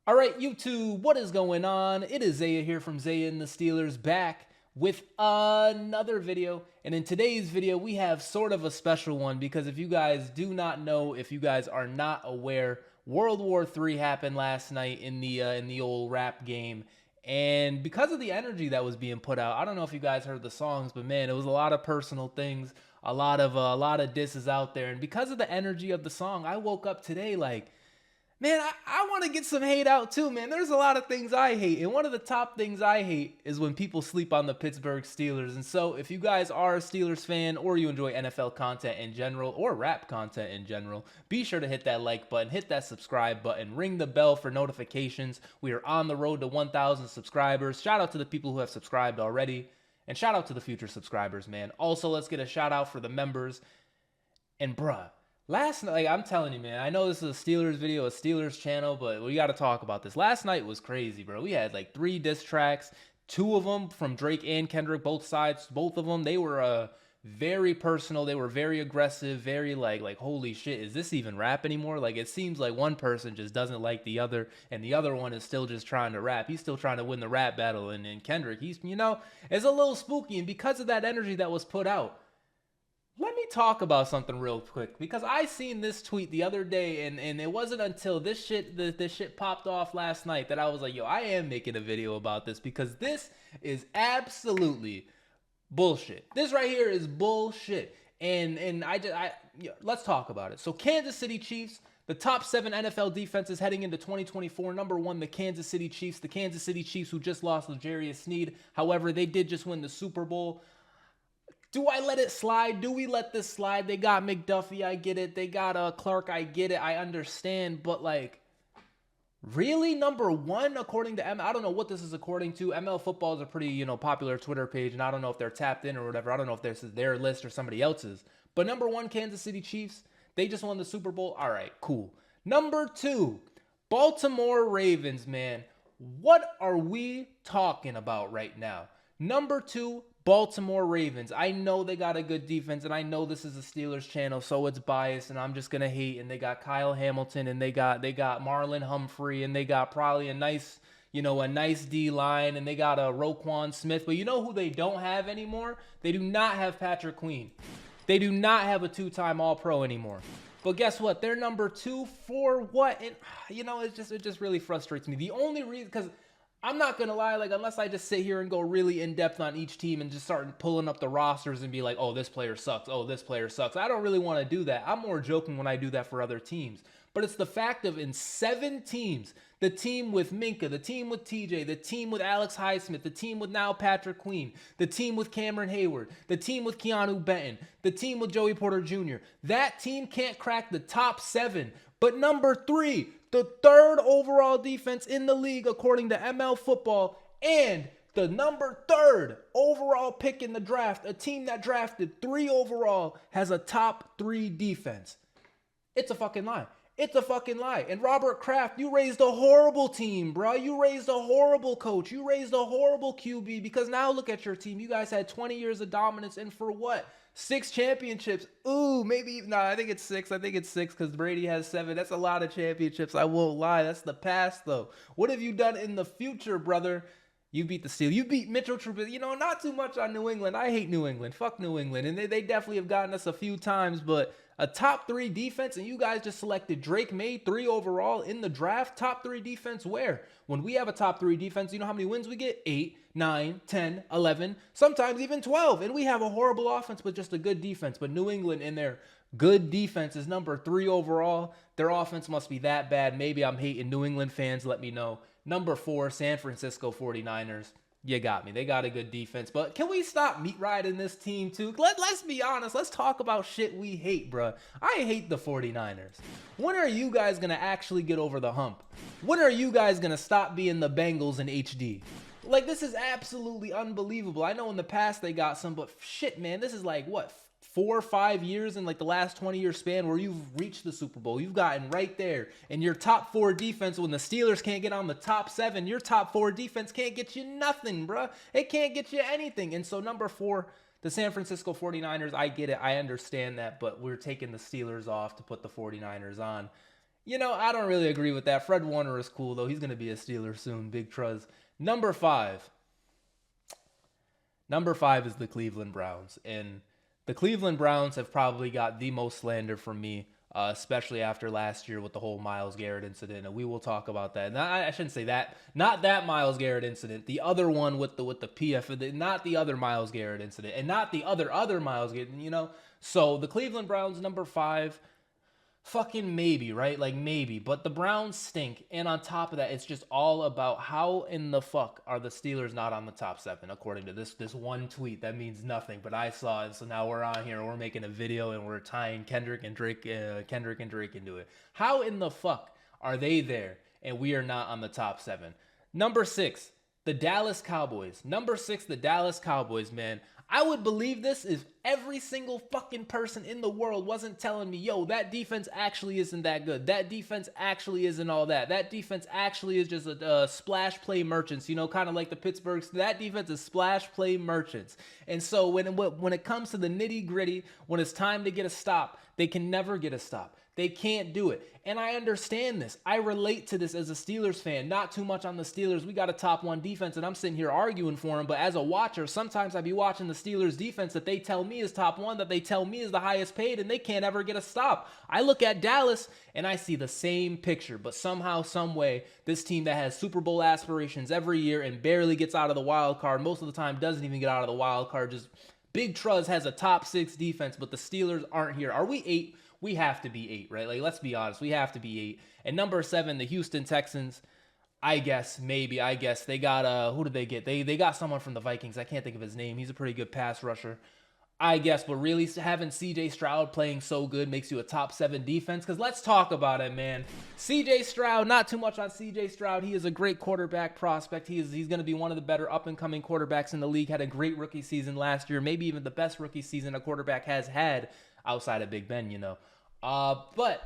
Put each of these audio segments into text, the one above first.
All right, YouTube, what is going on? It is Zaya here from Zaya&TheSteelers back with another video. And in today's video, we have sort of a special one because if you guys do not know, if you guys are not aware, World War III happened last night in the old rap game. And because of the energy that was being put out, I don't know if you guys heard the songs, but man, it was a lot of personal things, a lot of disses out there. And because of the energy of the song, I woke up today like, man, I want to get some hate out too, man. There's a lot of things I hate. And one of the top things I hate is when people sleep on the Pittsburgh Steelers. And so if you guys are a Steelers fan or you enjoy NFL content in general or rap content in general, be sure to hit that like button, hit that subscribe button, ring the bell for notifications. We are on the road to 1,000 subscribers. Shout out to the people who have subscribed already. And shout out to the future subscribers, man. Also, let's get a shout out for the members. And bruh, last night, like, I'm telling you, man, I know this is a Steelers video, a Steelers channel, but we got to talk about this. Last night was crazy, bro. We had like 3 diss tracks, 2 of them from Drake and Kendrick, both sides, both of them. They were very personal. They were very aggressive, very like, holy shit, is this even rap anymore? Like, it seems like one person just doesn't like the other, and the other one is still just trying to rap. He's still trying to win the rap battle, and Kendrick, he's, you know, it's a little spooky, and because of that energy that was put out, let me talk about something real quick because I seen this tweet the other day and it wasn't until this shit popped off last night that I was like, yo, I am making a video about this because this is absolutely bullshit. This right here is bullshit. And let's talk about it. So Kansas City Chiefs, the top 7 NFL defenses heading into 2024. Number 1, the Kansas City Chiefs. The Kansas City Chiefs who just lost L'Jarius Sneed. However, they did just win the Super Bowl. Do I let it slide? Do we let this slide? They got McDuffie, I get it. They got Clark, I get it. I understand, but like, really, number 1 according to I don't know what this is according to. ML Football is a pretty, you know, popular Twitter page, and I don't know if they're tapped in or whatever. I don't know if this is their list or somebody else's. But number 1, Kansas City Chiefs. They just won the Super Bowl. All right, cool. Number 2, Baltimore Ravens, man. What are we talking about right now? Number 2, Baltimore Ravens. I know they got a good defense, and I know this is a Steelers channel, so it's biased, and I'm just gonna hate. And they got Kyle Hamilton, and they got Marlon Humphrey, and they got probably a nice, you know, a nice D line, and they got a Roquan Smith. But you know who they don't have anymore? They do not have Patrick Queen. They do not have a 2-time All-Pro anymore. But guess what? They're number 2 for what? And you know, it just really frustrates me. The only reason, because I'm not going to lie, like, unless I just sit here and go really in-depth on each team and just start pulling up the rosters and be like, oh, this player sucks, oh, this player sucks. I don't really want to do that. I'm more joking when I do that for other teams. But it's the fact of in 7 teams, the team with Minka, the team with TJ, the team with Alex Highsmith, the team with now Patrick Queen, the team with Cameron Hayward, the team with Keanu Benton, the team with Joey Porter Jr., that team can't crack the top 7. But number 3, the 3rd overall defense in the league according to ML Football, and the number 3rd overall pick in the draft, a team that drafted 3 overall, has a top 3 defense. It's a fucking lie. It's a fucking lie. And Robert Kraft, you raised a horrible team, bro. You raised a horrible coach. You raised a horrible QB because now look at your team. You guys had 20 years of dominance, and for what? 6 championships. Ooh, maybe, no, I think it's 6. I think it's 6 because Brady has 7. That's a lot of championships. I won't lie. That's the past, though. What have you done in the future, brother? You beat the Steelers. You beat Mitchell Trubisky. You know, not too much on New England. I hate New England. Fuck New England. And they definitely have gotten us a few times, but a top 3 defense, and you guys just selected Drake May 3 overall in the draft. Top 3 defense where? When we have a top 3 defense, you know how many wins we get? 8, 9, 10, 11, sometimes even 12. And we have a horrible offense, but just a good defense. But New England in their good defense is number 3 overall. Their offense must be that bad. Maybe I'm hating New England fans. Let me know. Number 4, San Francisco 49ers. You got me. They got a good defense. But can we stop meat riding this team too? Let's be honest. Let's talk about shit we hate, bruh. I hate the 49ers. When are you guys going to actually get over the hump? When are you guys going to stop being the Bengals in HD? Like, this is absolutely unbelievable. I know in the past they got some, but shit, man, this is like, what, 4 or 5 years in like the last 20-year span where you've reached the Super Bowl. You've gotten right there. And your top 4 defense, when the Steelers can't get on the top 7, your top 4 defense can't get you nothing, bruh. It can't get you anything. And so number 4, the San Francisco 49ers, I get it. I understand that. But we're taking the Steelers off to put the 49ers on. You know, I don't really agree with that. Fred Warner is cool, though. He's going to be a Steeler soon. Big truz. Number 5. Number 5 is the Cleveland Browns. And the Cleveland Browns have probably got the most slander from me, especially after last year with the whole Myles Garrett incident. And we will talk about that. And I shouldn't say that. Not that Myles Garrett incident. The other one with the PF. Not the other Myles Garrett incident. And not the other Myles Garrett, you know. So the Cleveland Browns, number 5. Fucking maybe, right? Like maybe. But the Browns stink. And on top of that, it's just all about how in the fuck are the Steelers not on the top 7, according to this one tweet. That means nothing, but I saw it. So now we're on here and we're making a video and we're tying Kendrick and Drake into it. How in the fuck are they there and we are not on the top 7? Number 6, the Dallas Cowboys. Number 6, the Dallas Cowboys, man. I would believe this if every single fucking person in the world wasn't telling me, yo, that defense actually isn't that good. That defense actually isn't all that. That defense actually is just a splash play merchants, you know, kind of like the Pittsburgh. That defense is splash play merchants. And so when it comes to the nitty gritty, when it's time to get a stop, they can never get a stop. They can't do it. And I understand this. I relate to this as a Steelers fan. Not too much on the Steelers. We got a top 1 defense, and I'm sitting here arguing for them. But as a watcher, sometimes I be watching the Steelers defense that they tell me is top 1, that they tell me is the highest paid, and they can't ever get a stop. I look at Dallas, and I see the same picture. But somehow, some way, this team that has Super Bowl aspirations every year and barely gets out of the wild card, most of the time doesn't even get out of the wild card, just Big Truz has a top 6 defense, but the Steelers aren't here. Are we 8? We have to be 8, right? Like, let's be honest. We have to be 8. And number 7, the Houston Texans. I guess, maybe, they got, who did they get? They got someone from the Vikings. I can't think of his name. He's a pretty good pass rusher. I guess, but really having CJ Stroud playing so good makes you a top 7 defense. Because let's talk about it, man. CJ Stroud, not too much on CJ Stroud. He is a great quarterback prospect. He's going to be one of the better up-and-coming quarterbacks in the league. Had a great rookie season last year. Maybe even the best rookie season a quarterback has had outside of Big Ben, you know. But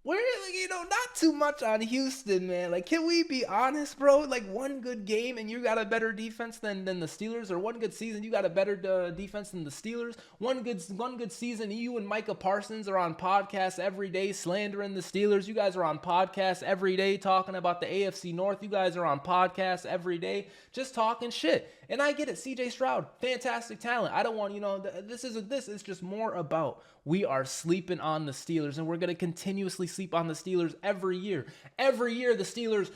we're, you know, not too much on Houston, man. Like, can we be honest, bro? Like, one good game and you got a better defense than the Steelers, or one good season you got a better defense than the Steelers. One good season, you and Micah Parsons are on podcasts every day slandering the Steelers. You guys are on podcasts every day talking about the AFC North. You guys are on podcasts every day just talking shit. And I get it. CJ Stroud, fantastic talent. I don't want, you know, this is just more about we are sleeping on the Steelers, and we're going to continuously sleep on the Steelers every year. Every year, the Steelers,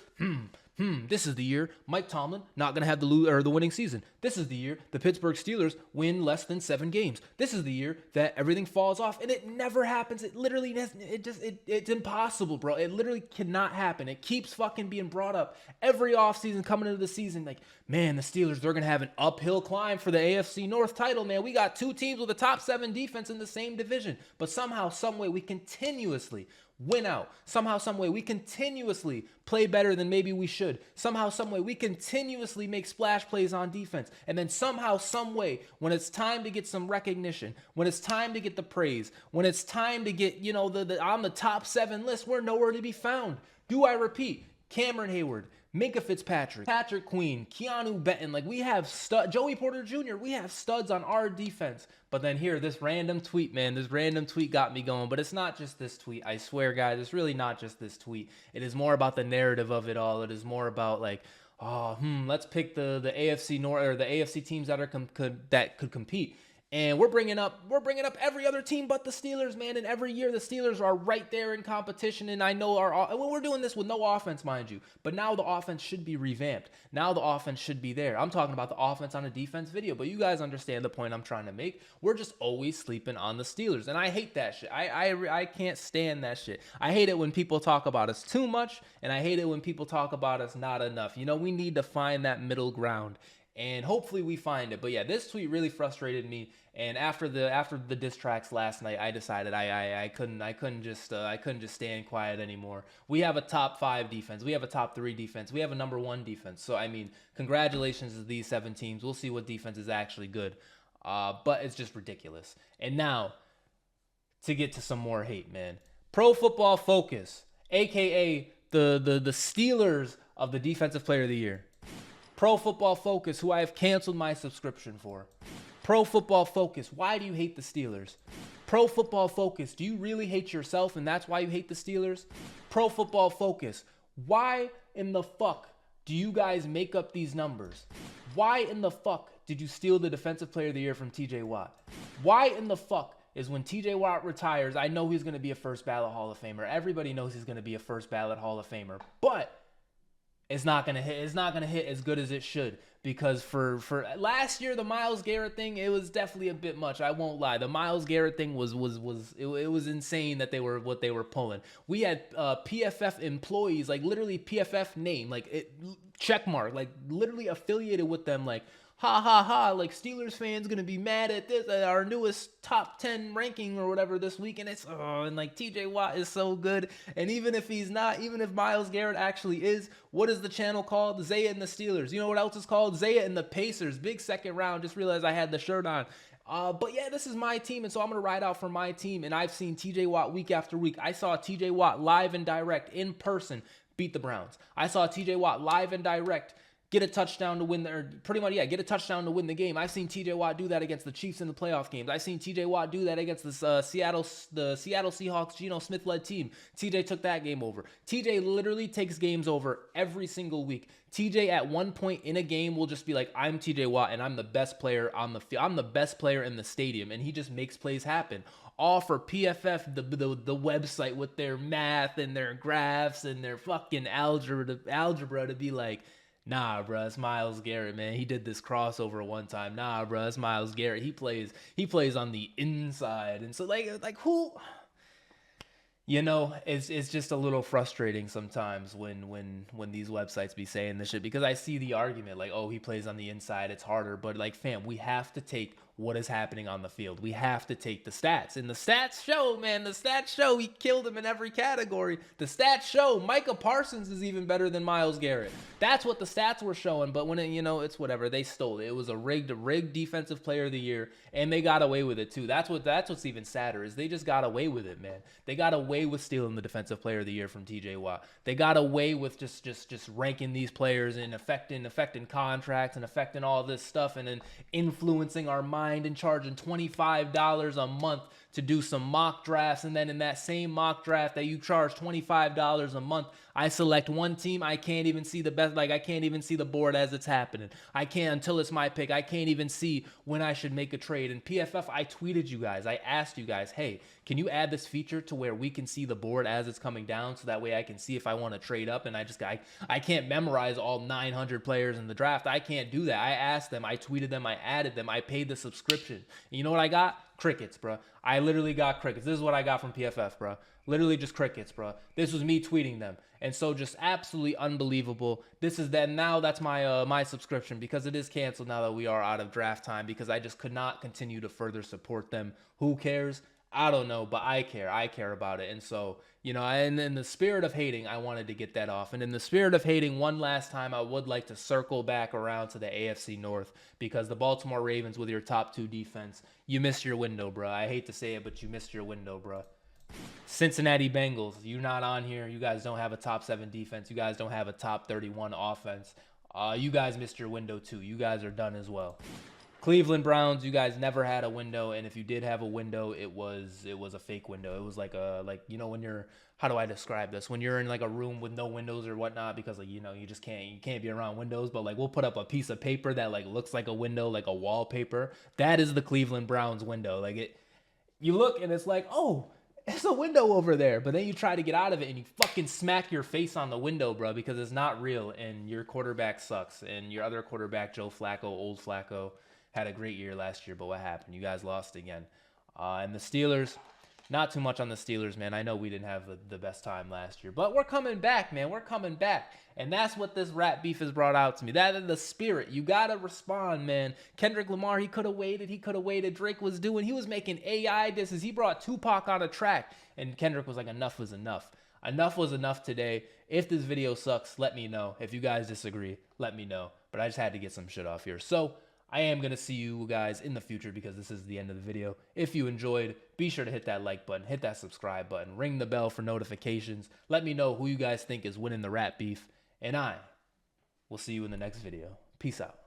this is the year Mike Tomlin not going to have the winning season. This is the year the Pittsburgh Steelers win less than 7 games. This is the year that everything falls off, and it never happens. It literally it's impossible, bro. It literally cannot happen. It keeps fucking being brought up every offseason coming into the season. Like, man, the Steelers, they're going to have an uphill climb for the AFC North title, man. We got 2 teams with a top 7 defense in the same division, but somehow, some way, we continuously win out. Somehow, some way, we continuously play better than maybe we should. Somehow, some way, we continuously make splash plays on defense. And then somehow, some way, when it's time to get some recognition, when it's time to get the praise, when it's time to get, you know, on the top 7 list, we're nowhere to be found. Do I repeat? Cameron Hayward, Minka Fitzpatrick, Patrick Queen, Keanu Benton, like we have Joey Porter Jr., we have studs on our defense. But then here, this random tweet, man, this random tweet got me going. But it's not just this tweet, I swear, guys, it's really not just this tweet. It is more about the narrative of it all. It is more about like, let's pick the AFC North, or the AFC teams that could compete. And we're bringing up every other team but the Steelers, man. And every year the Steelers are right there in competition. And I know we're doing this with no offense, mind you. But now the offense should be revamped. Now the offense should be there. I'm talking about the offense on a defense video. But you guys understand the point I'm trying to make. We're just always sleeping on the Steelers. And I hate that shit. I can't stand that shit. I hate it when people talk about us too much. And I hate it when people talk about us not enough. You know, we need to find that middle ground. And hopefully we find it. But yeah, this tweet really frustrated me. And after the diss tracks last night, I decided I couldn't just stand quiet anymore. We have a top 5 defense. We have a top 3 defense. We have a number 1 defense. So I mean, congratulations to these 7 teams. We'll see what defense is actually good. But it's just ridiculous. And now, to get to some more hate, man. Pro Football Focus, aka the Steelers of the Defensive Player of the Year. Pro Football Focus, who I have canceled my subscription for. Pro Football Focus, why do you hate the Steelers? Pro Football Focus, do you really hate yourself and that's why you hate the Steelers? Pro Football Focus, why in the fuck do you guys make up these numbers? Why in the fuck did you steal the Defensive Player of the Year from TJ Watt? Why in the fuck is when TJ Watt retires, I know he's going to be a first ballot Hall of Famer. Everybody knows he's going to be a first ballot Hall of Famer. But it's not going to hit. It's not going to hit as good as it should, because for last year, the Myles Garrett thing, it was definitely a bit much. I won't lie. The Myles Garrett thing was insane that they were what they were pulling. We had PFF employees, like literally PFF name, like it check mark, like literally affiliated with them, like ha ha ha, like Steelers fans gonna be mad at this, our newest top 10 ranking or whatever this week, and it's and like TJ Watt is so good, and even if he's not, even if Myles Garrett actually is, what is the channel called? Zaya and the Steelers. You know what else is called? Zaya and the Pacers. Big second round. Just realized I had the shirt on. But yeah, this is my team, and so I'm going to ride out for my team, and I've seen TJ Watt week after week. I saw TJ Watt live and direct, in person, beat the Browns. I saw TJ Watt live and direct get a touchdown to win, or pretty much, yeah, get a touchdown to win the game. I've seen TJ Watt do that against the Chiefs in the playoff games. I've seen TJ Watt do that against the Seattle Seahawks, Geno Smith-led team. TJ took that game over. TJ literally takes games over every single week. TJ at one point in a game will just be like, I'm TJ Watt and I'm the best player on the field. I'm the best player in the stadium, and he just makes plays happen. All for PFF, the website, with their math and their graphs and their fucking algebra to be like, nah, bruh, it's Myles Garrett, man. He did this crossover one time. Nah, bruh, it's Myles Garrett. He plays on the inside. And so like who, you know, it's just a little frustrating sometimes when these websites be saying this shit, because I see the argument like, oh, he plays on the inside, it's harder. But like, fam, we have to take what is happening on the field. We have to take the stats. And the stats show, man, the stats show he killed him in every category. The stats show Micah Parsons is even better than Myles Garrett. That's what the stats were showing. But when it, you know, it's whatever. They stole it. It was a rigged Defensive Player of the Year, and they got away with it too. That's what's even sadder, is they just got away with it, man. They got away with stealing the Defensive Player of the Year from TJ Watt. They got away with just ranking these players and affecting contracts and affecting all this stuff, and then influencing our mind and charging $25 a month to do some mock drafts. And then in that same mock draft that you charge $25 a month, I select one team. I can't even see the best, like I can't even see the board as it's happening. I can't, until it's my pick, I can't even see when I should make a trade. And PFF, I tweeted you guys, I asked you guys, hey, can you add this feature to where we can see the board as it's coming down, so that way I can see if I want to trade up? And I can't memorize all 900 players in the draft. I can't do that. I asked them, I tweeted them, I added them, I paid the subscription. And you know what I got? Crickets, bro. I literally got crickets. This is what I got from PFF, bro. Literally just crickets, bro. This was me tweeting them. And so just absolutely unbelievable. This is that. Now that's my my subscription, because it is canceled now that we are out of draft time, because I just could not continue to further support them. Who cares? I don't know, but I care. I care about it. And so, you know, and in the spirit of hating, I wanted to get that off. And in the spirit of hating, one last time, I would like to circle back around to the AFC North, because the Baltimore Ravens, with your top 2 defense, you missed your window, bro. I hate to say it, but you missed your window, bro. Cincinnati Bengals, you're not on here. You guys don't have a top 7 defense. You guys don't have a top 31 offense. You guys missed your window too. You guys are done as well. Cleveland Browns, you guys never had a window, and if you did have a window, it was a fake window. It was like you know, when you're, how do I describe this? When you're in like a room with no windows or whatnot, because like, you know, you can't be around windows, but like we'll put up a piece of paper that like looks like a window, like a wallpaper. That is the Cleveland Browns window. Like it, you look and it's like, oh, there's a window over there, but then you try to get out of it and you fucking smack your face on the window, bro, because it's not real, and your quarterback sucks, and your other quarterback, Joe Flacco, old Flacco, had a great year last year, but what happened? You guys lost again. And the Steelers, not too much on the Steelers, man. I know we didn't have the best time last year, but we're coming back, man. We're coming back. And that's what this rap beef has brought out to me. That is the spirit. You got to respond, man. Kendrick Lamar, he could have waited. He could have waited. Drake was making AI disses. He brought Tupac on a track, and Kendrick was like, enough was enough. Enough was enough today. If this video sucks, let me know. If you guys disagree, let me know. But I just had to get some shit off here. So I am going to see you guys in the future, because this is the end of the video. If you enjoyed, be sure to hit that like button, hit that subscribe button, ring the bell for notifications. Let me know who you guys think is winning the rap beef, and I will see you in the next video. Peace out.